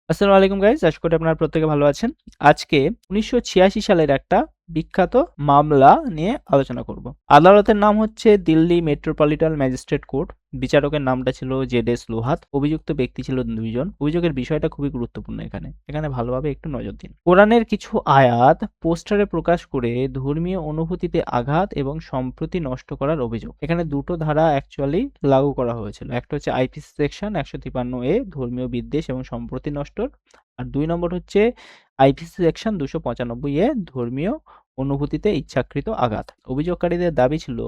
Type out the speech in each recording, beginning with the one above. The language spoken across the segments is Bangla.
আসসালামু আলাইকুম গাইস, আশা করি আপনারা প্রত্যেকে ভালো আছেন। আজকে ১৯৮৬ সালের একটা বিখ্যাত মামলা নিয়ে আলোচনা করব। আদালতের নাম হচ্ছে দিল্লি মেট্রোপলিটন ম্যাজিস্ট্রেট কোর্ট। বিচারকের নামটা ছিল জেড.এস. লোহাত। অভিযুক্ত ব্যক্তি ছিল ২ জন। অভিযোগের বিষয়টা খুবই গুরুত্বপূর্ণ এখানে ভালোভাবে একটু নজর দিন। কোরআনের কিছু আয়াত পোস্টারে প্রকাশ করে ধর্মীয় অনুভূতিতে আঘাত এবং সম্প্রীতি নষ্ট করার অভিযোগ। এখানে দুটো ধারা অ্যাকচুয়ালি লাগু করা হয়েছিল। একটা হচ্ছে আইপিসি সেকশন ১৫৩ ধর্মীয় বিদ্বেষ এবং সম্প্রীতি নষ্টর, আর ২ নম্বর হচ্ছে আইপিসি সেকশন ২৯৫ ধর্মীয় অনুভূতিতে ইচ্ছাকৃত আঘাত। অভিযোগকারীদের দাবি ছিল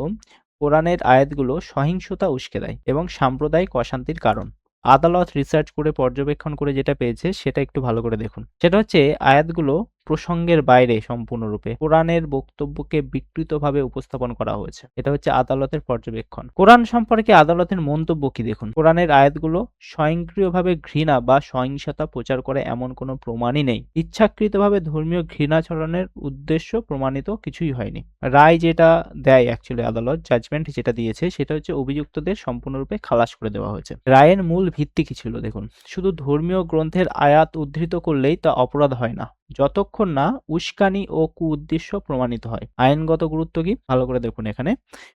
কোরআনের আয়াতগুলো সহিংসতা উস্কে দেয় এবং সাম্প্রদায়িক অশান্তির কারণ। আদালত রিসার্চ করে পর্যবেক্ষণ করে যেটা পেয়েছে সেটা একটু ভালো করে দেখুন। সেটা হচ্ছে আয়াতগুলো প্রসঙ্গের বাইরে সম্পূর্ণরূপে কোরআনের বক্তব্যকে বিকৃতভাবে উপস্থাপন করা হয়েছে। এটা হচ্ছে আদালতের পর্যবেক্ষণ। কোরআন সম্পর্কে আদালতের মন্তব্য কি দেখুন। কোরআনের আয়াতগুলো স্বয়ংক্রিয়ভাবে ঘৃণা বা সহিংসতা প্রচার করে এমন কোনো প্রমাণই নেই। ইচ্ছাকৃতভাবে ধর্মীয় ঘৃণা ছড়ানোর উদ্দেশ্য প্রমাণিত কিছুই হয়নি। রায় যেটা দেয় অ্যাকচুয়ালি আদালত জাজমেন্ট যেটা দিয়েছে সেটা হচ্ছে অভিযুক্তদের সম্পূর্ণরূপে খালাস করে দেওয়া হয়েছে। রায়ের মূল ভিত্তি কি ছিল দেখুন। শুধু ধর্মীয় গ্রন্থের আয়াত উদ্ধৃত করলেই তা অপরাধ হয় না, যতক্ষণ না উস্কানি ও কুউদ্দেশ্য প্রমাণিত হয়। আইনগত গুরুত্ব কি ভালো করে দেখুন। এখানে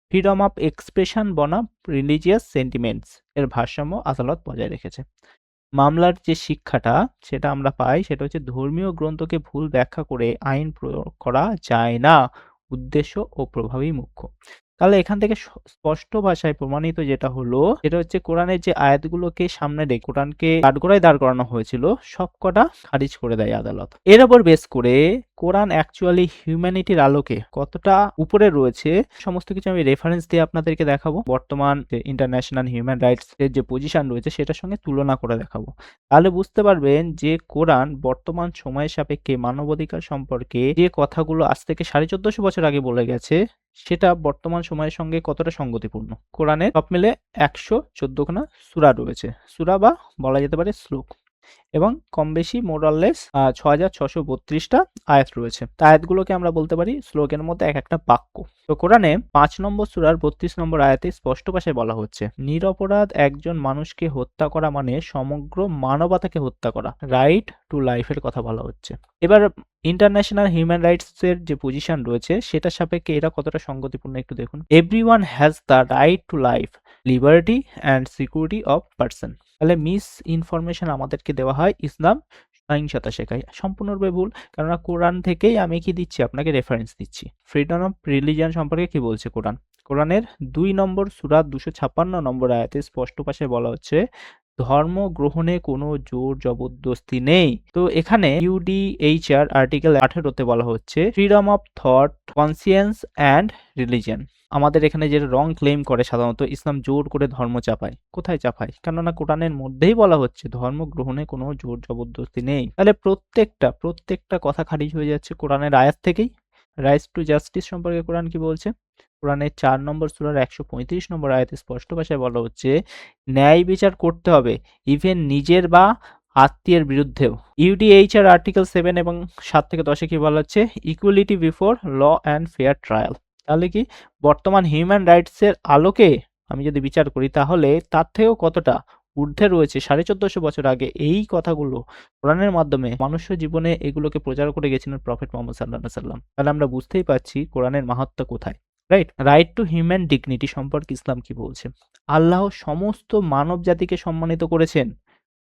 ফ্রিডম অফ এক্সপ্রেশন বনাম রিলিজিয়াস সেন্টিমেন্টস এর ভারসাম্য আদালত বজায় রেখেছে। মামলার যে শিক্ষাটা সেটা আমরা পাই সেটা হচ্ছে ধর্মীয় গ্রন্থকে ভুল ব্যাখ্যা করে আইন প্রয়োগ করা যায় না, উদ্দেশ্য ও প্রভাবই মুখ্য। তাহলে এখান থেকে স্পষ্ট ভাষায় প্রমাণিত যেটা হলো সেটা হচ্ছে কোরআনের যে আয়াতগুলোকে সামনে রেখে কোরআনকে কাঠগড়ায় দাঁড় করানো হয়েছিল সবকটা খারিজ করে দেয় আদালত। এর উপর বেস করে কোরআন অ্যাকচুয়ালি হিউম্যানিটির আলোকে কতটা উপরে রয়েছে সমস্ত কিছু আমি রেফারেন্স দিয়ে আপনাদেরকে দেখাবো। বর্তমান যে ইন্টারন্যাশনাল হিউম্যান রাইটস এর যে পজিশন রয়েছে সেটার সঙ্গে তুলনা করে দেখাবো। তাহলে বুঝতে পারবেন যে কোরআন বর্তমান সময়ের সাপেক্ষে মানবাধিকার সম্পর্কে যে কথাগুলো আজ থেকে ১৪৫০ বছর আগে বলে গেছে সেটা বর্তমান সময়ের সঙ্গে কতটা সঙ্গতিপূর্ণ। কোরআনের সব মিলে ১১৪খানা সূরা রয়েছে, সূরা বা বলা যেতে পারে শ্লোক, এবং কম বেশি মোরাললেস ৬৬৩২টা আয়াত রয়েছে। তা আয়াতগুলোকে আমরা বলতে পারি শ্লোকের মধ্যে এক একটা বাক্য। তো কোরআনে ৫ নম্বর সূরার ৩২ নম্বর আয়াতে স্পষ্ট ভাষায় বলা হচ্ছে, নিরপরাধ একজন মানুষকে হত্যা করা মানে সমগ্র মানবতাকে হত্যা করা। রাইট টু লাইফের কথা বলা হচ্ছে। এবার ইন্টারন্যাশনাল হিউম্যান রাইটস এর যে পজিশন রয়েছে সেটার সাপেক্ষে এটা কতটা সঙ্গতিপূর্ণ একটু দেখুন। Everyone has the right to life, liberty and security of person. তাহলে মিস ইনফরমেশন আমাদেরকে দেওয়া হয় ইসলাম সহিংসতা শেখায়, সম্পূর্ণরূপে ভুল। কেননা কোরআন থেকেই আমি কি দিচ্ছি আপনাকে রেফারেন্স দিচ্ছি। ফ্রিডম অফ রিলিজিয়ন সম্পর্কে কি বলছে কোরআন। কোরআনের ২ নম্বর সূরা ২৫৬ নম্বর আয়াতে স্পষ্ট ভাষায় বলা হচ্ছে ধর্ম গ্রহণে কোনো জোর জবরদস্তি নেই। তো এখানে ইউডিএইচআর আর্টিকেল ১৮তে বলা হচ্ছে freedom of thought, conscience and religion. আমাদের এখানে যেটা রং ক্লেম করে সাধারণত ইসলাম জোর করে ধর্ম চাপায়। কোথায় চাপায়? কেননা কোরআনের মধ্যেই বলা হচ্ছে ধর্ম গ্রহণে কোনো জোর জবরদস্তি নেই। তাহলে প্রত্যেকটা কথা খারিজ হয়ে যাচ্ছে কোরআনের আয়াত থেকেই। রাইটস টু জাস্টিস সম্পর্কে কোরআন কি বলছে? কোরআনের ৪ নম্বর সূরার ১৩৫ নম্বর আয়াতে স্পষ্ট ভাষায় বলা হচ্ছে ন্যায় বিচার করতে হবে ইভেন নিজের বা আত্মীয়ের বিরুদ্ধেও। ইউডিএইচআর আর্টিকেল 7 এবং ৭ থেকে ১০ কি বলা হচ্ছে equality before law and fair trial. তাহলে কি বর্তমান হিউম্যান রাইটসের আলোকে আমি যদি বিচার করি তাহলে তার থেকেও কতটা ঊর্ধ্বে রয়েছে ১৪৫০ বছর আগে এই কথাগুলো কোরআনের মাধ্যমে মানুষ্য জীবনে এগুলোকে প্রচার করে গেছিলেন প্রফেট মুহাম্মদ সাল্লাল্লাহু আলাইহি ওয়াসাল্লাম। তাহলে আমরা বুঝতেই পারছি কোরআনের মাহাত্ম্য কোথায়। রাইট টু হিউম্যান ডিগনিটি সম্পর্কে ইসলাম কি বলছে। আল্লাহ সমস্ত মানব জাতিকে সম্মানিত করেছেন,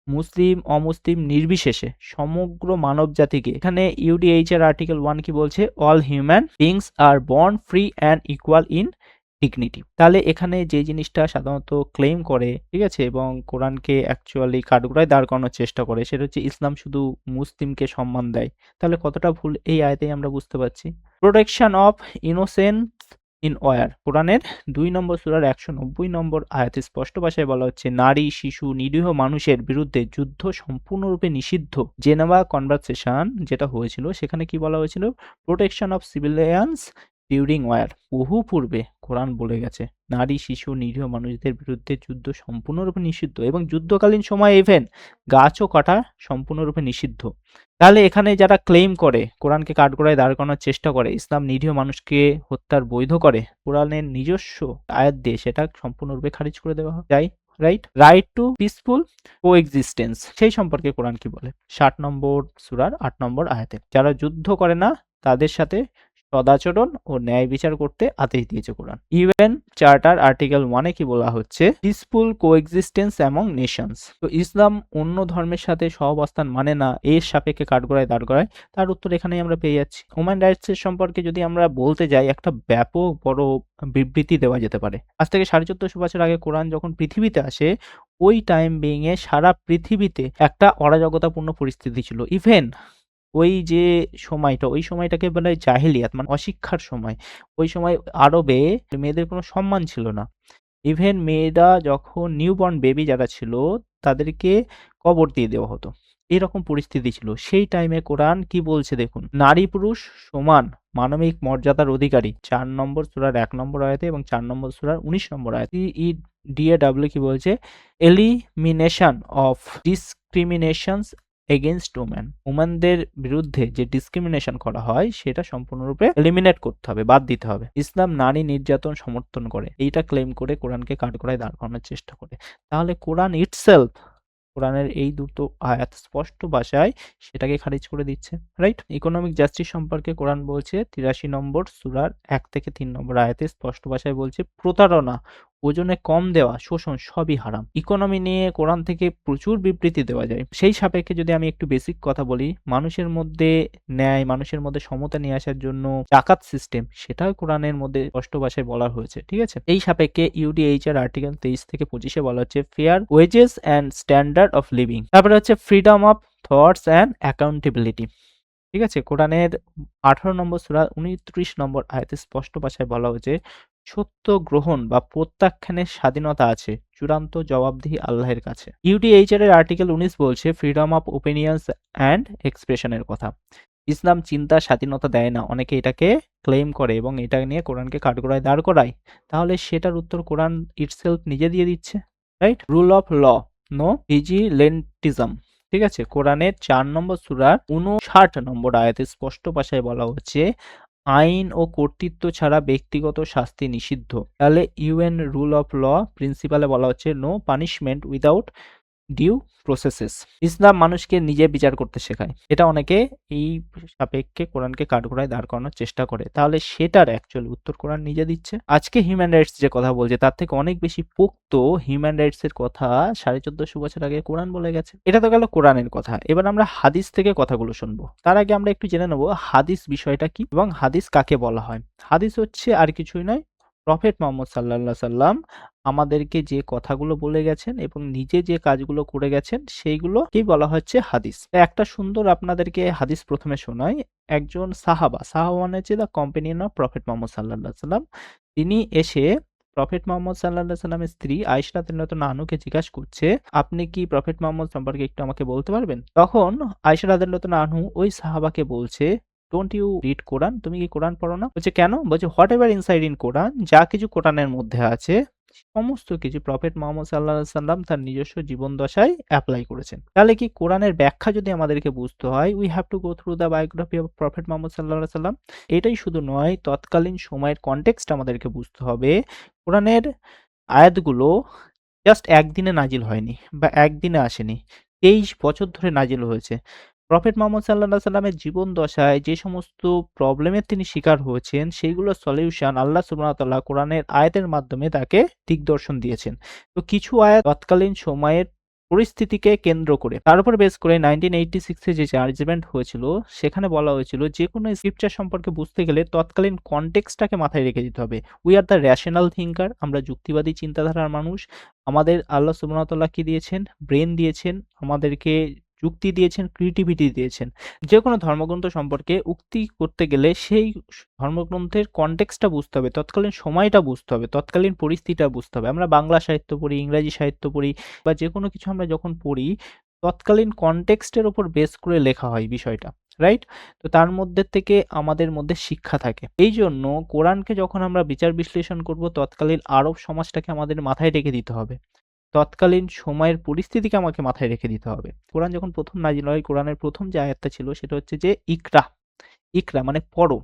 মুসলিম অমুসলিম নির্বিশেষে সমগ্র মানব জাতিকে। এখানে ইউডিএইচআর আর্টিকেল 1 কি বলছে all human beings are born free and equal in dignity. তাহলে এখানে যে জিনিসটা সাধারণত ক্লেম করে, ঠিক আছে, এবং কোরআনকে অ্যাকচুয়ালি কাঠগড়ায় দাঁড় করানোর চেষ্টা করে সেটা হচ্ছে ইসলাম শুধু মুসলিমকে সম্মান দেয়। তাহলে কতটা ভুল এই আয়াতেই আমরা বুঝতে পারছি। Protection of innocence in war. কোরআনের ২ নম্বর সূরার ১৯০ নম্বর আয়াতে স্পষ্ট ভাষায় বলা হচ্ছে নারী, শিশু, নিরীহ মানুষের বিরুদ্ধে যুদ্ধ সম্পূর্ণরূপে নিষিদ্ধ। জেনেভা কনভারসেশন যেটা হয়েছিল সেখানে কি বলা হয়েছিল protection of civilians during war. বহু পূর্বে কোরআন বলে গেছে নারী, শিশু, নিরীহ মানুষদের বিরুদ্ধে যুদ্ধ সম্পূর্ণরূপে নিষিদ্ধ এবং যুদ্ধকালীন সময়ে ইভেন গাছও কাটা সম্পূর্ণরূপে নিষিদ্ধ। তাহলে এখানে যারা ক্লেম করে কোরআনকে কাঠগড়ায় দাঁড় করানোর চেষ্টা করে ইসলাম নিরীহ মানুষকে হত্যার বৈধ করে, কোরআনের নিজস্ব আয়াত দিয়ে সেটা সম্পূর্ণরূপে খারিজ করে দেওয়া যায়। Right? Right two peaceful coexistence সেই সম্পর্কে কোরআন কি বলে? 60 নম্বর সূরার 8 নম্বর আয়াতে। যারা যুদ্ধ করে না তাদের সাথে সদাচরণ ও ন্যায় বিচার করতে আদেশ দিয়েছে কোরআন। ইউএন চার্টার আর্টিকেল 1 এ কি বলা হচ্ছে? Peaceful coexistence among Nations. তো ইসলাম অন্য ধর্মের সাথে সহাবস্থান মানে না, এর সাপেক্ষে কাঠগড়ায় দাঁড় করায়। তার উত্তর এখানেই আমরা পেয়ে যাচ্ছি। হিউম্যান রাইটস এর সম্পর্কে যদি আমরা বলতে যাই, একটা ব্যাপক বড় বিবৃতি দেওয়া যেতে পারে। আজ থেকে 1450 বছর আগে কোরআন যখন পৃথিবীতে আসে, ওই টাইম বিং এ সারা পৃথিবীতে একটা অরাজকতাপূর্ণ পরিস্থিতি ছিল। ইভেন ওই যে সময়টা, ওই সময়টাকে বলা হয় জাহেলিয়াত, মানে অশিক্ষার সময়। ওই সময় আরবে মেয়েদের কোনো সম্মান ছিল না। ইভেন মেয়েরা যখন নিউবর্ন বেবি যারা ছিল তাদেরকে কবর দিয়ে দেওয়া হতো। এরকম পরিস্থিতি ছিল। সেই টাইমে কোরআন কি বলছে দেখুন, নারী পুরুষ সমান মানবিক মর্যাদার অধিকারী। 4 নম্বর সূরার 1 নম্বর আয়াতে এবং 4 নম্বর সূরার 19 নম্বর আয়াতে CEDAW কি বলছে? Elimination of discriminations against women. ওমেনদের বিরুদ্ধে যে ডিসক্রিমিনেশন করা হয় সেটা সম্পূর্ণরূপে এলিমিনেট করতে হবে, বাদ দিতে হবে। ইসলাম নারী নির্যাতন সমর্থন করে, এইটা ক্লেম করে কোরআনকে কাঠগড়ায় দাঁড় করানোর চেষ্টা করে। তাহলে কোরআন ইটসেলফ, কোরআনের এই দুটো আয়াত স্পষ্ট ভাষায় সেটাকে খারিজ করে দিচ্ছে, রাইট? ইকোনমিক জাস্টিস সম্পর্কে কোরআন বলছে 83 নম্বর সূরার 1 থেকে 3 নম্বর আয়াতে স্পষ্ট ভাষায় বলছে, প্রতারণা, ওজনে কম দেওয়া, শোষণ সবই হারাম। ইকোনমি নিয়ে কোরআন থেকে প্রচুর বিবৃতি দেওয়া যায়। সেই সাপেক্ষে যদি আমি একটু বেসিক কথা বলি, মানুষের মধ্যে ন্যায়, মানুষের মধ্যে সমতা নিয়ে আসার জন্য জাকাত সিস্টেম, সেটাও কোরআনের মধ্যে স্পষ্ট ভাষায় বলা হয়েছে, ঠিক আছে? এই সাপেক্ষে ইউডিএইচআর আর্টিকেল 23 থেকে 25 এ বলা হচ্ছে fair wages and standard of living. তারপরে হচ্ছে freedom of thoughts and accountability, ঠিক আছে? কোরআনের 18 নম্বর সূরা 29 নম্বর আয়াতে স্পষ্ট ভাষায় বলা হয়েছে, সত্য গ্রহণ বা প্রত্যাখ্যানের স্বাধীনতা আছে, চূড়ান্ত জবাবদিহি আল্লাহের কাছে। ইউডিএইচআর এর আর্টিকেল 19 বলছে ফ্রিডম অফ ওপিনিয়ন্স অ্যান্ড এক্সপ্রেশনের কথা। ইসলাম চিন্তার স্বাধীনতা দেয় না, অনেকে এটাকে ক্লেম করে এবং এটা নিয়ে কোরআনকে কাঠগড়ায় দাঁড় করায়। তাহলে সেটার উত্তর কোরআন ইটসেলফ নিজে দিয়ে দিচ্ছে, right? Rule of law, no vigilantism, ঠিক আছে? কোরআনের 4 নম্বর সূরার 59 নম্বর আয়াতে স্পষ্ট ভাষায় বলা হচ্ছে, আইন ও কর্তৃত্ব ছাড়া ব্যক্তিগত শাস্তি নিষিদ্ধ। তাহলে ইউএন রুল অফ ল প্রিন্সিপালে বলা হচ্ছে no punishment without due processes. Islam মানুষকে নিজে বিচার করতে শেখায়। এটা অনেকে এই সাপেক্ষে কোরআনকে কাঠগড়ায় দাঁড় করানোর চেষ্টা করে। তাহলে সেটার অ্যাকচুয়াল উত্তর কোরআন নিজে দিচ্ছে। আজকে হিউম্যান রাইটস যে কথা বলছে তার থেকে অনেক বেশি পোক্ত হিউম্যান রাইটস এর কথা 1450 বছর আগে কোরআন বলে গেছে। এটা তো গেল কোরআনের কথা। এবার আমরা হাদিস থেকে কথাগুলো শুনবো। তার আগে আমরা একটু জেনে নেব হাদিস বিষয়টা কি এবং হাদিস কাকে বলা হয়। হাদিস হচ্ছে আর কিছুই নয়, প্রফেট মুহাম্মদ সাল্লাল্লাহু আলাইহি সাল্লাম আমাদেরকে যে কথাগুলো বলে গেছেন এবং নিজে যে কাজগুলো করে গেছেন সেইগুলোকেই বলা হচ্ছে হাদিস। একটা সুন্দর আপনাদেরকে হাদিস প্রথমে শোনাই। একজন সাহাবা মানে হচ্ছে the companion of prophet Muhammad সাল্লাল্লাহু আলাইহি সাল্লাম। তিনি এসে প্রফেট মুহাম্মদ সাল্লাল্লাহু আলাইহি সাল্লামের স্ত্রী আয়েশা রাদিয়াল্লাহু আনহাকে জিজ্ঞাসা করছে, আপনি কি প্রফেট মুহাম্মদ সম্পর্কে একটু আমাকে বলতে পারবেন? তখন আয়েশা রাদিয়াল্লাহু আনহা ওই সাহাবাকে বলছে, ডোন্ট ইউ রিড কোরআন? তুমি কি কোরআন পড়ো না? বলছে কেন? বলছে হোয়াট এভার ইনসাইড ইন কোরআন, যা কিছু কোরআনের মধ্যে আছে সমস্ত কিছু প্রফেট মুহাম্মদ সাল্লাল্লাহু আলাইহি সাল্লাম তার নিজস্ব জীবন দশায় অ্যাপ্লাই করেছেন। তাহলে কি কোরআনের ব্যাখ্যা যদি আমাদেরকে বুঝতে হয়, we have to go through the biography of prophet Muhammad সাল্লাল্লাহু আলাইহি সাল্লাম। এটাই শুধু নয়, তৎকালীন সময়ের কনটেক্সট আমাদেরকে বুঝতে হবে। কোরআনের আয়াতগুলো জাস্ট একদিনে নাজিল হয়নি বা একদিনে আসেনি, 23 বছর ধরে নাজিল হয়েছে। প্রফেট মুহাম্মদ সাল্লাল্লাহু আলাইহি সাল্লামের জীবন দশায় যে সমস্ত প্রবলেমের তিনি শিকার হয়েছেন সেইগুলোর সলিউশন আল্লাহ সুবহানাহু ওয়া তাআলা কোরআনের আয়াতের মাধ্যমে তাকে দিগদর্শন দিয়েছেন। তো কিছু আয়াত তৎকালীন সময়ের পরিস্থিতিকে কেন্দ্র করে, তার উপর বেস করে 1986 এ যে জাজমেন্ট হয়েছিল সেখানে বলা হয়েছিল যে কোনো স্ক্রিপচার সম্পর্কে বুঝতে গেলে তৎকালীন কনটেক্সটটাকে মাথায় রেখে দিতে হবে। We are the rational thinker, আমরা যুক্তিবাদী চিন্তাধারার মানুষ। আমাদের আল্লাহ সুবহানাহু ওয়া তাআলা কি দিয়েছেন? ব্রেন দিয়েছেন, আমাদেরকে যুক্তি দিয়েছেন, ক্রিয়েটিভিটি দিয়েছেন। যে কোনো ধর্মগ্রন্থ সম্পর্কে উক্তি করতে গেলে সেই ধর্মগ্রন্থের কনটেক্সটটা বুঝতে হবে, তৎকালীন সময়টা বুঝতে হবে, তৎকালীন পরিস্থিতিটা বুঝতে হবে। আমরা বাংলা সাহিত্য পড়ি, ইংরেজি সাহিত্য পড়ি বা যে কোনো কিছু আমরা যখন পড়ি তৎকালীন কনটেক্সটের উপর বেস করে লেখা হয় বিষয়টা, রাইট? তো তার মধ্যে থেকে আমাদের মধ্যে শিক্ষা থাকে। এই জন্য কোরআনকে যখন আমরা বিচার বিশ্লেষণ করব তৎকালীন আরব সমাজটাকে আমাদের মাথায় রেখে দিতে হবে, তৎকালীন সময়ের পরিস্থিতিকে আমাকে মাথায় রেখে দিতে হবে। কোরআন যখন প্রথম নাজিল হয়, কোরআনের প্রথম যে আয়াতটা ছিল সেটা হচ্ছে যে ইকরা। ইকরা মানে পড়ো।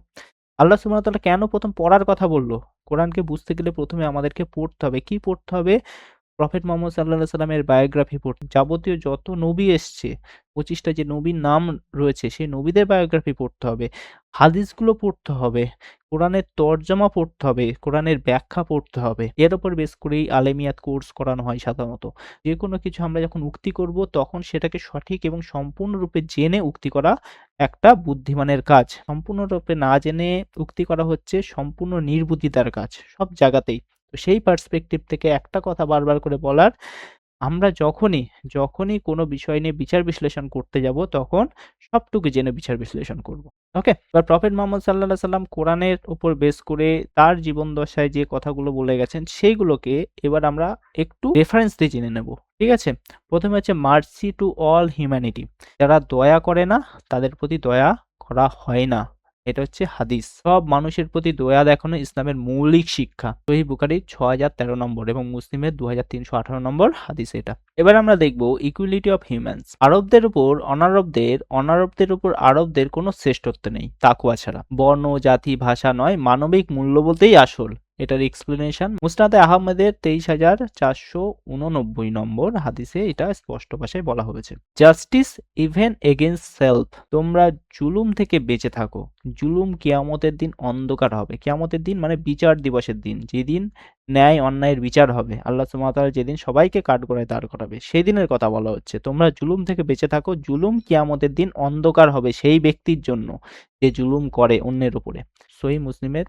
আল্লাহ সুবহানাহু ওয়া তাআলা কেন প্রথম পড়ার কথা বলল? কোরআনকে বুঝতে গেলে প্রথমে আমাদেরকে পড়তে হবে। কি পড়তে হবে? প্রফেট মোহাম্মদ সাল্লাল্লাহু আলাইহি সাল্লামের বায়োগ্রাফি পড়তে, যাবতীয় যত নবী এসছে 25টা যে নবীর নাম রয়েছে সেই নবীদের বায়োগ্রাফি পড়তে হবে, হাদিসগুলো পড়তে হবে, কোরআনের তরজমা পড়তে হবে, কোরআনের ব্যাখ্যা পড়তে হবে। এর উপর বেস করেই আলেমিয়াত কোর্স করানো হয় সাধারণত। যে কোনো কিছু আমরা যখন উক্তি করব তখন সেটাকে সঠিক এবং সম্পূর্ণরূপে জেনে উক্তি করা একটা বুদ্ধিমানের কাজ। সম্পূর্ণরূপে না জেনে উক্তি করা হচ্ছে সম্পূর্ণ নির্বুদ্ধিতার কাজ সব জায়গাতেই। তো সেই পার্সপেক্টিভ থেকে একটা কথা বারবার করে বলার, আমরা যখনই কোনো বিষয় নিয়ে বিচার বিশ্লেষণ করতে যাব তখন সবটুকু জেনে বিচার বিশ্লেষণ করব। ওকে? এবার প্রফেট মুহাম্মদ সাল্লাল্লাহু আলাইহি সাল্লাম কোরআনের উপর বেস করে তার জীবন দশায় যে কথাগুলো বলে গেছেন সেইগুলোকে এবার আমরা একটু রেফারেন্স দিয়ে জেনে নেব। ঠিক আছে? প্রথমে হচ্ছে মার্সি টু অল হিউম্যানিটি। যারা দয়া করে না তাদের প্রতি দয়া করা হয় না। এটা হচ্ছে হাদিস। সব মানুষের প্রতি দয়া দেখানো ইসলামের মৌলিক শিক্ষা। সহিহ বুখারীর 6013 নম্বর এবং মুসলিমের 2318 নম্বর হাদিস এটা। এবার আমরা দেখব ইকুয়ালিটি অফ হিউম্যানস। অনারবদের উপর আরবদের কোনো শ্রেষ্ঠত্ব নেই তাকওয়া ছাড়া। বর্ণ, জাতি, ভাষা নয়, মানবিক মূল্যবোধই আসল। এটার এক্সপ্লেনেশন মুসনাদে আহমেদের 23,489 নম্বর হাদিসে এটা স্পষ্ট ভাষায় বলা হয়েছে। Justice even against self. তোমরা জুলুম থেকে বেঁচে থাকো। জুলুম কিয়ামতের দিন অন্ধকার হবে। কিয়ামতের দিন মানে বিচার দিবসের দিন, যেদিন ন্যায় অন্যায়ের বিচার হবে। আল্লাহ সুবহানাহু ওয়া তাআলা যেদিন সবাইকে কাঠগড়ায় দাঁড় করাবে সেই দিনের কথা বলা হচ্ছে। তোমরা জুলুম থেকে বেঁচে থাকো। জুলুম কিয়ামতের দিন অন্ধকার হবে সেই ব্যক্তির জন্য যে জুলুম করে অন্যের উপরে। সহিহ মুসলিমের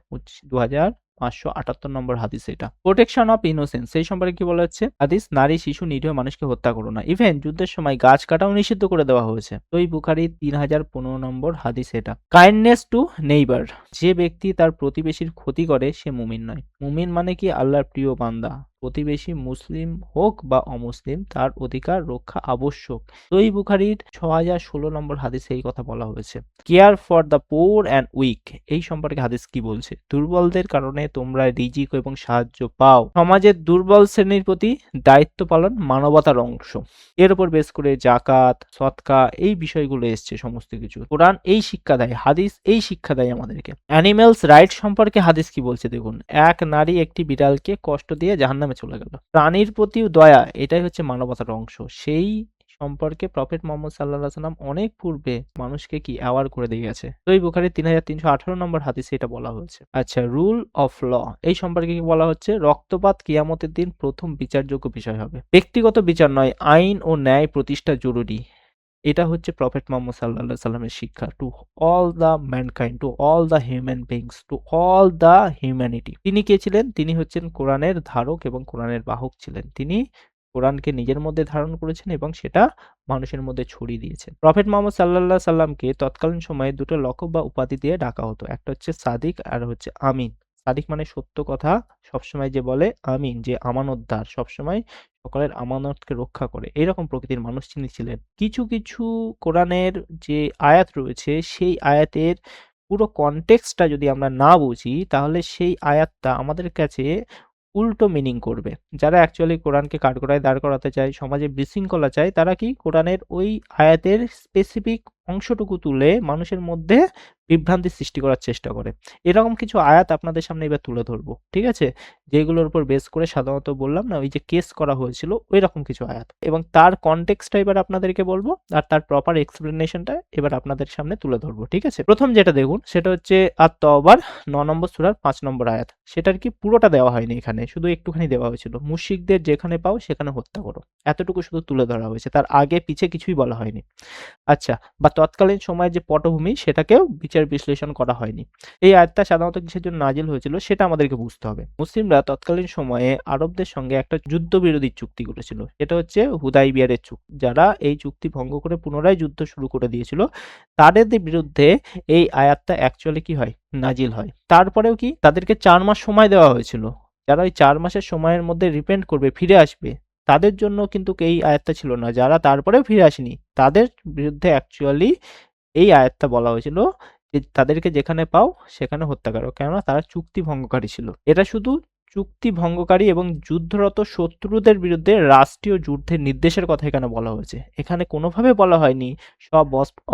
2578 নম্বর হাদিস এটা। প্রোটেকশন অফ ইনোসেন্স, সেই সম্পর্কে কি বলা হচ্ছে? হাদিস, নারী, শিশু, নিরীহ মানুষকে হত্যা করো না। ইভেন যুদ্ধের সময় গাছ কাটাও নিষিদ্ধ করে দেওয়া হয়েছে। সহিহ বুখারী 3015 নম্বর হাদিস এটা। কাইন্ডনেস টু নেইবার, যে ব্যক্তি তার প্রতিবেশীর ক্ষতি করে সে মুমিন নয়। মুমিন মানে কি? আল্লাহর প্রিয় বান্দা। প্রতিবেশী মুসলিম হোক বা অমুসলিম তার অধিকার রক্ষা আবশ্যক। সহিহ বুখারীর 6016 নম্বর হাদিসে এই কথা বলা হয়েছে। Care for the poor and weak, এই সম্পর্কে হাদিস কি বলছে? দুর্বলদের কারণে তোমরা রিজিক এবং সাহায্য পাও। সমাজের দুর্বল শ্রেণীর প্রতি দায়িত্ব পালন মানবতার অংশ। এর উপর বেস করে জাকাত, সদকা এই বিষয়গুলো এসছে সমস্ত কিছু। কোরআন এই শিক্ষা দেয়, হাদিস এই শিক্ষা দেয় আমাদেরকে। অ্যানিমেলস রাইট সম্পর্কে হাদিস কি বলছে দেখুন। এক নারী একটি বিড়ালকে কষ্ট দিয়ে জাহান্নামে চলে গেল। প্রাণীর প্রতিও দয়া, এটাই হচ্ছে মানবতার অংশ। সেই সম্পর্কে প্রফেট মুহাম্মদ সাল্লাল্লাহু আলাইহি সাল্লাম অনেক পূর্বে মানুষকে কি অ্যাওয়ার করে দিয়ে গেছে। সহিহ বুখারীর 3318 নম্বর হাদিসে এটা বলা হয়েছে। আচ্ছা, রুল অফ ল, এই সম্পর্কে কি বলা হচ্ছে? রক্তপাত কিয়ামতের দিন প্রথম বিচারযোগ্য বিষয় হবে। ব্যক্তিগত বিচার নয়, আইন ও ন্যায় প্রতিষ্ঠা জরুরি। এটা হচ্ছে প্রফেট মুহাম্মদ সাল্লাল্লাহু আলাইহি সাল্লামের শিক্ষা to all the mankind, to all the human beings, to all the humanity. তিনি কে ছিলেন? তিনি হচ্ছেন কোরআনের ধারক এবং কোরআনের বাহক ছিলেন। তিনি কোরআনকে নিজের মধ্যে ধারণ করেছেন এবং সেটা মানুষের মধ্যে ছড়িয়ে দিয়েছেন। প্রফেট মুহাম্মদ সাল্লাল্লাহু আলাইহি সাল্লামকে তৎকালীন সময়ে দুটো লকব বা উপাধি দিয়ে ডাকা হতো। একটা হচ্ছে সাদিক আর হচ্ছে আমিন। সাদিক মানে সত্য কথা সবসময় যে বলে, আমিন যে আমানতদার, সবসময় সকলের আমানতকে রক্ষা করে। এইরকম প্রকৃতির মানুষ তিনি ছিলেন। কিছু কিছু কোরআনের যে আয়াত রয়েছে সেই আয়াতের পুরো কনটেক্সটটা যদি আমরা না বুঝি তাহলে সেই আয়াতটা আমাদের কাছে উল্টো মিনিং করবে। যারা অ্যাকচুয়ালি কোরআনকে কাঠগড়ায় দাঁড় করাতে চায়, সমাজে বিশৃঙ্খলা চায়, তারা কি কোরআনের ওই আয়াতের স্পেসিফিক অংশটুকু তুলে মানুষের মধ্যে বিভ্রান্তি সৃষ্টি করার চেষ্টা করে। এরকম কিছু আয়াত আপনাদের সামনে এবার তুলে ধরবো। ঠিক আছে? যেগুলোর উপর বেস করে সাধারণত বললাম না ওই যে কেস করা হয়েছিল ওই রকম কিছু আয়াত, এবং তার কনটেক্সটটা এবার আপনাদেরকে বলবো আর তার প্রপার এক্সপ্লেনেশনটা এবার আপনাদের সামনে তুলে ধরবো। ঠিক আছে? প্রথম যেটা দেখুন সেটা হচ্ছে আত-তাওবার 9 নম্বর সূরার 5 নম্বর আয়াত। সেটার কি পুরোটা দেওয়া হয়নি এখানে, শুধু একটুখানি দেওয়া হয়েছিল। মুশরিকদের যেখানে পাও সেখানে হত্যা করো, এতটুকু শুধু তুলে ধরা হয়েছে, তার আগে পিছে কিছুই বলা হয়নি। আচ্ছা, বা তৎকালীন সময়ে যে পটভূমি সেটাকেও বিচার বিশ্লেষণ করা হয়নি। এই আয়াতটা সাধারণত কিসের জন্য নাজিল হয়েছিল সেটা আমাদেরকে বুঝতে হবে। মুসলিমরা তৎকালীন সময়ে আরবদের সঙ্গে একটা যুদ্ধবিরোধী চুক্তি করেছিল, সেটা হচ্ছে হুদাইবিয়ার চুক্তি। যারা এই চুক্তি ভঙ্গ করে পুনরায় যুদ্ধ শুরু করে দিয়েছিল তাদের বিরুদ্ধে এই আয়াতটা অ্যাকচুয়ালি কি হয়? নাজিল হয়। তারপরেও কি তাদেরকে 4 মাস সময় দেওয়া হয়েছিল। যারা ওই 4 মাসের সময়ের মধ্যে রিপেন্ট করবে, ফিরে আসবে, তাদের জন্য কিন্তু এই আয়াতটা ছিল না। যারা তারপরেও ফিরে আসেনি তাদের বিরুদ্ধে অ্যাকচুয়ালি এই আয়াতটা বলা হয়েছিল যে তাদেরকে যেখানে পাও সেখানে হত্যা করো, কেননা তারা চুক্তি ভঙ্গকারী ছিল। এটা শুধু চুক্তি ভঙ্গকারী এবং যুদ্ধরত শত্রুদের বিরুদ্ধে রাষ্ট্রীয় যুদ্ধের নির্দেশের কথা এখানে বলা হয়েছে। এখানে কোনোভাবে বলা হয়নি সব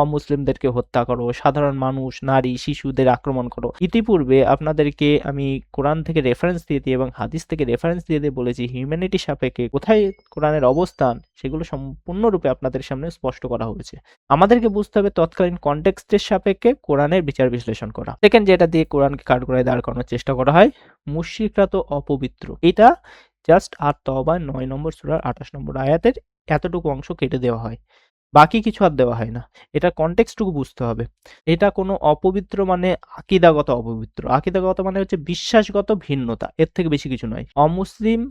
অমুসলিমদেরকে হত্যা করো, সাধারণ মানুষ, নারী, শিশুদের আক্রমণ করো। ইতিপূর্বে আপনাদেরকে আমি কোরআন থেকে রেফারেন্স দিয়ে দিয়ে এবং হাদিস থেকে রেফারেন্স দিয়ে দিয়ে বলেছি হিউম্যানিটি সাপেক্ষে কোথায় কোরআনের অবস্থান সেগুলো সম্পূর্ণরূপে আপনাদের সামনে স্পষ্ট করা হয়েছে। আমাদেরকে বুঝতে হবে তৎকালীন কনটেক্সটের সাপেক্ষে কোরআনের বিচার বিশ্লেষণ করা। সেকেন্ড যেটা দিয়ে কোরআনকে কাঠগড়ায় দাঁড় করানোর চেষ্টা করা হয়, মুশরিকরা তো অপবিত্র। এটা জাস্ট আর তওবা 9 নম্বর সূরার 28 নম্বর আয়াতের এতটুকু অংশ কেটে দেওয়া হয়, বাকি কিছু আর দেওয়া হয় না। এটা কনটেক্সটটুকু বুঝতে হবে। এটা কোনো অপবিত্র মানে আকীদাগত অপবিত্র। আকীদাগত মানে হচ্ছে বিশ্বাসগত ভিন্নতা, এর থেকে বেশি কিছু নয়। অমুসলিম,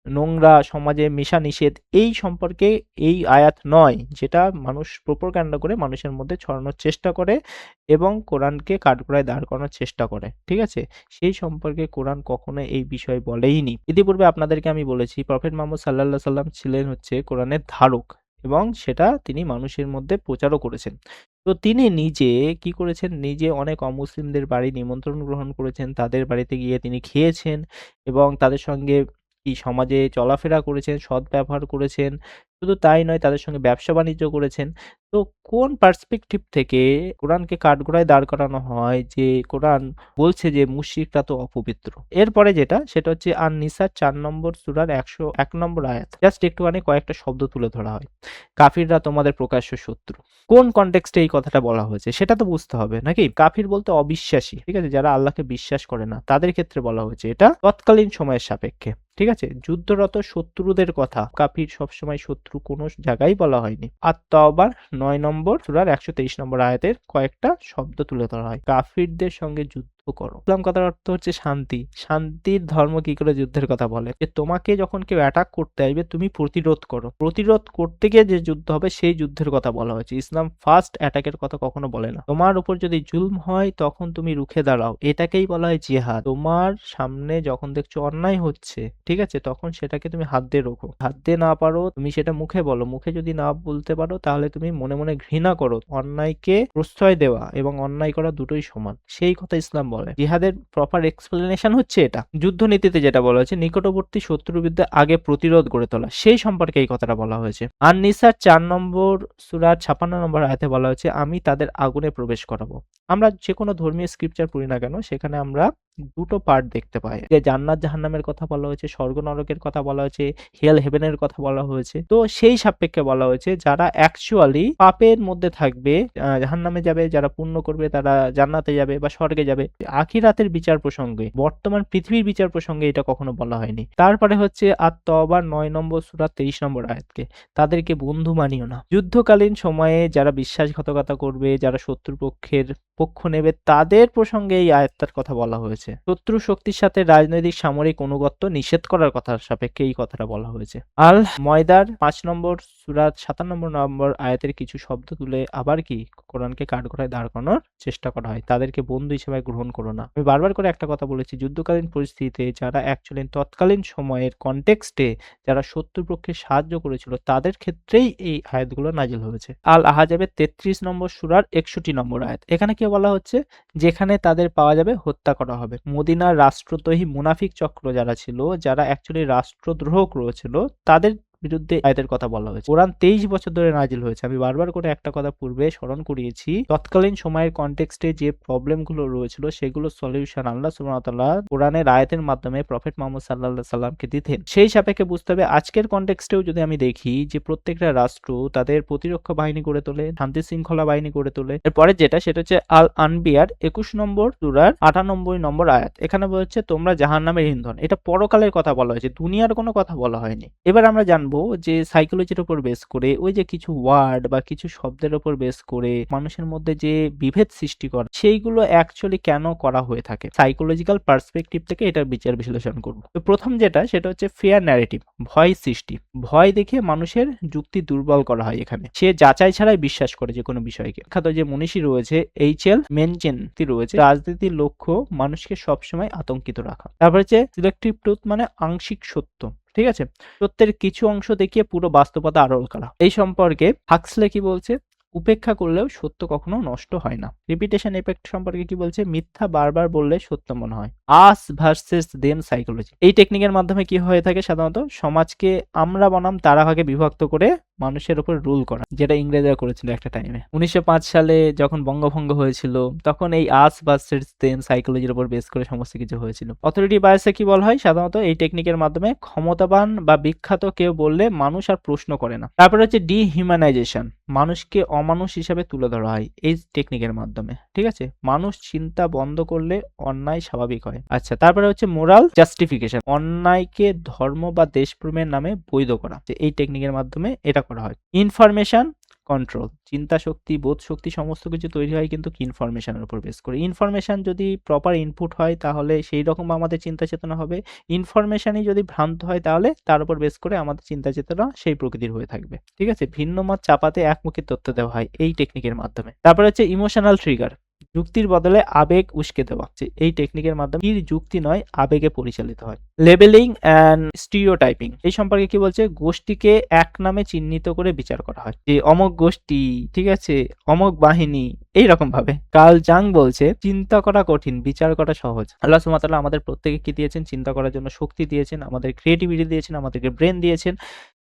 নোংরা, সমাজে মেশা নিষেধ, এই সম্পর্কে এই আয়াত নয়, যেটা মানুষ প্রোপাগান্ডা করে মানুষের মধ্যে ছড়ানোর চেষ্টা করে এবং কোরআনকে কাঠগড়ায় দাঁড় করানোর চেষ্টা করে। ঠিক আছে? সেই সম্পর্কে কোরআন কখনো এই বিষয় বলেইনি। ইতিপূর্বে আপনাদেরকে আমি বলেছি প্রফেট মুহাম্মদ সাল্লাল্লাহু আলাইহি সাল্লাম ছিলেন হচ্ছে কোরআনের ধারক এবং সেটা তিনি মানুষের মধ্যে প্রচারও করেছেন। তো তিনি নিজে কি করেছেন? নিজে অনেক অমুসলিমদের বাড়ি নিমন্ত্রণ গ্রহণ করেছেন, তাদের বাড়িতে গিয়ে তিনি খেয়েছেন এবং তাদের সঙ্গে সমাজে চলাফেরা করেছেন, সদ্ব্যবহার করেছেন। শুধু তাই নয়, তাদের সঙ্গে ব্যবসা-বাণিজ্য করেছেন। তো কোন পার্সপেক্টিভ থেকে কোরআনকে কাঠগড়ায় দাঁড় করানো হয় যে কোরআন বলছে যে মুশরিকরা তো অপবিত্র? এরপরে যেটা সেটা হচ্ছে আন-নিসা 4 নম্বর সূরার 101 নম্বর আয়াত। জাস্ট একটুখানি কয়েকটা শব্দ তুলে ধরা হয়। কাফিররা তোমাদের প্রকাশ্য শত্রু। কোন কনটেক্সটে এই কথাটা বলা হয়েছে সেটা তো বুঝতে হবে নাকি? কাফির বলতে অবিশ্বাসী, ঠিক আছে? যারা আল্লাহকে বিশ্বাস করে না তাদের ক্ষেত্রে বলা হয়েছে। এটা তৎকালীন সময়ের সাপেক্ষে, ঠিক আছে? যুদ্ধরত শত্রুদের কথা, কাফির সবসময় শত্রু কোনো জায়গায় বলা হয়নি। আত-তাওবার 9 নম্বর সূরার 123 নম্বর আয়াতের কয়েকটা শব্দ তুলে ধরা হয়। কাফিরদের সঙ্গে যুদ্ধ করো। ইসলাম কথার অর্থ হচ্ছে শান্তি। শান্তির ধর্ম কি করে যুদ্ধের কথা বলে? যে তোমাকে যখন কেউ অ্যাটাক করতে আসবে তুমি প্রতিরোধ করো। প্রতিরোধ করতে গিয়ে যে যুদ্ধ হবে সেই যুদ্ধের কথা বলা হয়েছে। ইসলাম ফার্স্ট অ্যাটাকের কথা কখনো বলে না। তোমার উপর যদি জুলম হয় তখন তুমি রুখে দাঁড়াও, এটাকেই বলা হয় জিহাদ। তোমার সামনে যখন দেখছো অন্যায় হচ্ছে, ঠিক আছে, তখন সেটাকে তুমি হাত দিয়ে রোখো। হাত দিয়ে না পারো তুমি সেটা মুখে বলো। মুখে যদি না বলতে পারো তাহলে তুমি মনে মনে ঘৃণা করো। অন্যায়কে প্রশ্রয় দেওয়া এবং অন্যায় করা দুটোই সমান, সেই কথা ইসলাম বলে। জিহাদের প্রপার এক্সপ্লেনেশন হচ্ছে এটা। যুদ্ধনীতিতে যেটা বলা হয়েছে নিকটবর্তী শত্রুর বিরুদ্ধে আগে প্রতিরোধ গড়ে তোলা, সেই সম্পর্কে এই কথাটা বলা হয়েছে। আন-নিসার 4 নম্বর সূরার 56 নম্বর আয়াতে বলা হয়েছে আমি তাদের আগুনে প্রবেশ করাবো। আমরা যে কোনো ধর্মীয় স্ক্রিপচার পড়ি না কেন সেখানে আমরা দুটো পার্ট দেখতে পাই, যে জান্নাত জাহান্নামের কথা বলা হয়েছে, স্বর্গ নরকের কথা বলা হয়েছে, হেল হেভেনের কথা বলা হয়েছে। তো সেই সাপেক্ষে বলা হয়েছে যারা অ্যাকচুয়ালি পাপের মধ্যে থাকবে জাহান্নামে যাবে, যারা পুণ্য করবে তারা জান্নাতে যাবে বা স্বর্গে যাবে। আখিরাতের বিচার প্রসঙ্গে, বর্তমান পৃথিবীর বিচার প্রসঙ্গে এটা কখনো বলা হয়নি। তারপরে হচ্ছে আত-তাওবার 9 নম্বর সূরা 23 নম্বর আয়াতকে তাদেরকে বন্ধু মানিও না। যুদ্ধকালীন সময়ে যারা বিশ্বাসঘাতকতা করবে, যারা শত্রুপক্ষের পক্ষ নেবে, তাদের প্রসঙ্গে এই আয়াতটার কথা বলা হয়েছে। শত্রু শক্তির সাথে রাজনৈতিক সামরিক অনুগত্য নিষেধ করার কথা সাপেক্ষে এই কথাটা বলা হয়েছে। আল ময়দার 5 নম্বর সূরা 57 নম্বর আয়াতের কিছু শব্দ তুলে আবার কি কোরআনকে কাঠগড়ায় দাঁড় করানোর চেষ্টা করা হয়। তাদেরকে বন্ধু হিসেবে গ্রহণ করো না। আমি বারবার করে একটা কথা বলেছি, যুদ্ধকালীন পরিস্থিতিতে যারা অ্যাকচুয়ালি তৎকালীন সময়ের কনটেক্সটে যারা শত্রুপক্ষে সাহায্য করেছিল তাদের ক্ষেত্রেই এই আয়াতগুলো নাজিল হয়েছে। আল আহজাবের 33 নম্বর সূরার 61 নম্বর আয়াত। এখানে কি বলা হচ্ছে? যেখানে তাদের পাওয়া যাবে হত্যা করা হবে। মদিনার রাষ্ট্রদ্রোহী মুনাফিক চক্র যারা ছিল, যারা অ্যাকচুয়ালি রাষ্ট্রদ্রোহ করেছিল, তাদের বিরুদ্ধে আয়াতের কথা বলা হয়েছে। কোরআন 23 বছর ধরে নাজিল হয়েছে। আমি বারবার করে একটা কথা পূর্বে স্মরণ করিয়েছি, তৎকালীন সময়ের কনটেক্সটে যে প্রবলেমগুলো রয়েছিল সেগুলো সলিউশন আল্লাহ সুবহানাহু ওয়া তাআলা কোরআনের আয়াতের মাধ্যমে প্রফেট মুহাম্মদ সাল্লাল্লাহু আলাইহি সাল্লামকে দিতেন। সেই সাপেক্ষে বুঝতে হবে আজকের কনটেক্সটেও যদি আমি দেখি যে প্রত্যেকটা রাষ্ট্র তাদের প্রতিরক্ষা বাহিনী গড়ে তোলে, শান্তি শৃঙ্খলা বাহিনী গড়ে তোলে। এরপরে যেটা সেটা হচ্ছে আল আনবিয়ার 21 নম্বর সূরার 98 নম্বর আয়াত। এখানে বলছে তোমরা জাহান্নামের ইন্ধন। এটা পরকালের কথা বলা হয়েছে, দুনিয়ার কোনো কথা বলা হয়নি। এবার আমরা জানবো যে সাইকোলজির উপর বেস করে ওই যে কিছু ওয়ার্ড বা কিছু শব্দের উপর বেস করে মানুষের মধ্যে যে বিভেদ সৃষ্টি করে সেইগুলো অ্যাকচুয়ালি কেন করা হয়ে থাকে, সাইকোলজিক্যাল পার্সপেক্টিভ থেকে এটার বিচার বিশ্লেষণ করব। তো প্রথম যেটা সেটা হচ্ছে ফেয়ার ন্যারেটিভ, ভয় সৃষ্টি। ভয় দেখে মানুষের যুক্তি দুর্বল করা হয়। এখানে সে যাচাই ছাড়াই বিশ্বাস করে যে কোনো বিষয়কে। বিখ্যাত যে মনীষী রয়েছে এইচ.এল. মেনচেন রয়েছে, রাজনীতির লক্ষ্য মানুষকে সবসময় আতঙ্কিত রাখা। তারপর হচ্ছে সিলেক্টিভ ট্রুথ মানে আংশিক সত্য, ঠিক আছে, সত্যের কিছু অংশ দেখিয়ে পুরো বাস্তবতা আড়াল করা। এই সম্পর্কে হাক্সলে কি বলছে? উপেক্ষা করলেও সত্য কখনো নষ্ট হয় না। রিপিটেশন এফেক্ট সম্পর্কে কি বলছে? মিথ্যা বারবার বললে সত্য মনে হয়। আস ভার্সেস দেম সাইকোলজি। এই টেকনিকের মাধ্যমে কি হয়ে থাকে? সাধারণত সমাজকে আমরা বনাম তারা ভাগে বিভক্ত করে মানুষের উপর রুল করা, যেটা ইংরেজরা করেছিল একটা টাইমে। 1905 সালে যখন বঙ্গভঙ্গ হয়েছিল, তখন এই আস ভার্সেস দেম সাইকোলজির উপর বেস করে সমস্ত কিছু হয়েছিল। অথরিটি বায়াসে কি বলা হয়? সাধারণত এই টেকনিকের মাধ্যমে ক্ষমতাবান বা বিখ্যাত কেউ বললে মানুষ আর প্রশ্ন করে না। তারপরে হচ্ছে ডিহিউম্যানাইজেশন। মানুষকে অমানুষ হিসাবে তুলে ধরা হয় এই টেকনিকের মাধ্যমে। ঠিক আছে? মানুষ চিন্তা বন্ধ করলে অন্যায় স্বাভাবিক হয়। আচ্ছা, তারপরে হচ্ছে মোরাল জাস্টিফিকেশন। অন্যায়কে ধর্ম বা দেশপ্রেমের নামে বৈধ করা। এই টেকনিকের মাধ্যমে এটা করা হয়। Information control. চিন্তা শক্তি, বোধ শক্তি সমস্ত কিছু তৈরি হয় কিন্তু ইনফরমেশনের উপর বেস করে। ইনফরমেশন যদি প্রপার ইনপুট হয় তাহলে সেই রকম আমাদের চিন্তা চেতনা হবে। ইনফরমেশনই যদি ভ্রান্ত হয় তাহলে তার উপর বেস করে আমাদের চিন্তা চেতনা সেই প্রকৃতির হয়ে থাকবে। ঠিক আছে? ভিন্ন মত চাপাতে একমুখী তথ্য দেওয়া হয় এই টেকনিকের মাধ্যমে। তারপরে হচ্ছে ইমোশনাল ট্রিগার। যুক্তির বদলে আবেগ উস্কে দেওয়া। এই টেকনিকের মাধ্যমে যুক্তি নয়, আবেগে পরিচালিত হয়। Labelling and stereotyping. এই সম্পর্কে কি বলছে? গোষ্ঠীকে এক নামে চিহ্নিত করে বিচার করা হয়, যে অমক গোষ্ঠী, ঠিক আছে, অমক বাহিনী, এইরকম ভাবে। কার্ল জাং বলছে চিন্তা করা কঠিন, বিচার করা সহজ। আল্লাহ সুবহানাহু ওয়া তাআলা আমাদের প্রত্যেকে কি দিয়েছেন? চিন্তা করার জন্য শক্তি দিয়েছেন, আমাদের ক্রিয়েটিভিটি দিয়েছেন, আমাদেরকে ব্রেন দিয়েছেন।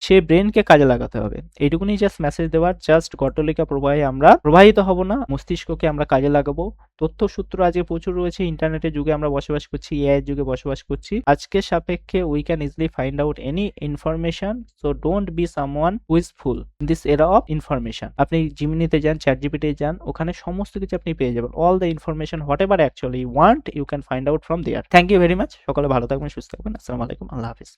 সে ব্রেনকে কাজে লাগাতে হবে। এইটুকুনি জাস্ট মেসেজ দেওয়ার। জাস্ট গট্টলিকা প্রবাহে আমরা প্রবাহিত হব না, মস্তিষ্ককে আমরা কাজে লাগাবো। তথ্য সূত্র আজকে প্রচুর রয়েছে। ইন্টারনেটের যুগে আমরা বসবাস করছি, এআই এর যুগে বসবাস করছি। আজকের সাপেক্ষে we can easily find out any information. So don't be someone who is full in this এরা অফ ইনফরমেশন। আপনি জিমিনিতে যান, চ্যাটজিপিটি যান, ওখানে সমস্ত কিছু আপনি পেয়ে যাবেন। All the information whatever actually want you can find out from there. Thank you very much. সকলে ভালো থাকবেন, সুস্থ থাকবেন। আসসালামু আলাইকুম। আল্লাহ হাফিজ।